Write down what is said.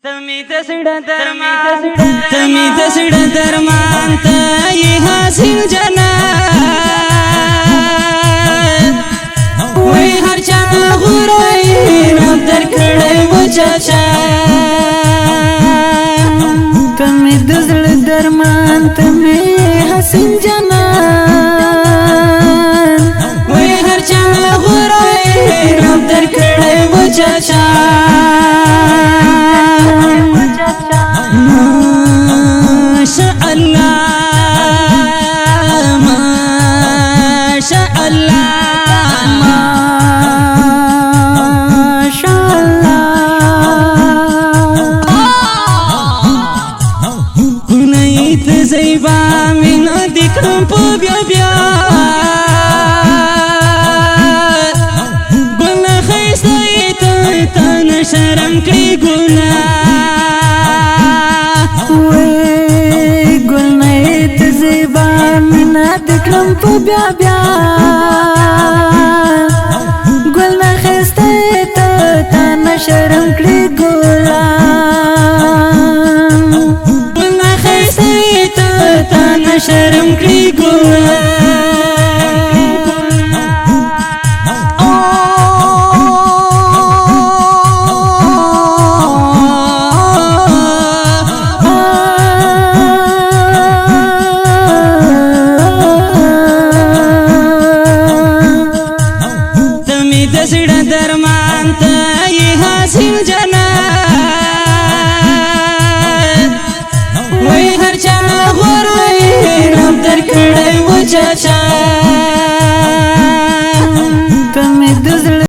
तमी तसड़ा दरमान ये हासिल जना वही हर चाँद गुराई रब दर खड़े वो चाचा तमी तसड़ा दरमान तमी हासिल जना वही हर चाँद गुराई रब दर खड़े वो चाचा زيبا من ذكرم بيا قلنا خيستيت تنشرم كي قلنا قلنا زيبا من ذكرم بيا قلنا خيستيت تنشرم كي قلنا शर्म की गुना तमी दसड़ा दरमान ये हासिल जना वही हर चाँद गुराई रब दर खड़े वो चाचा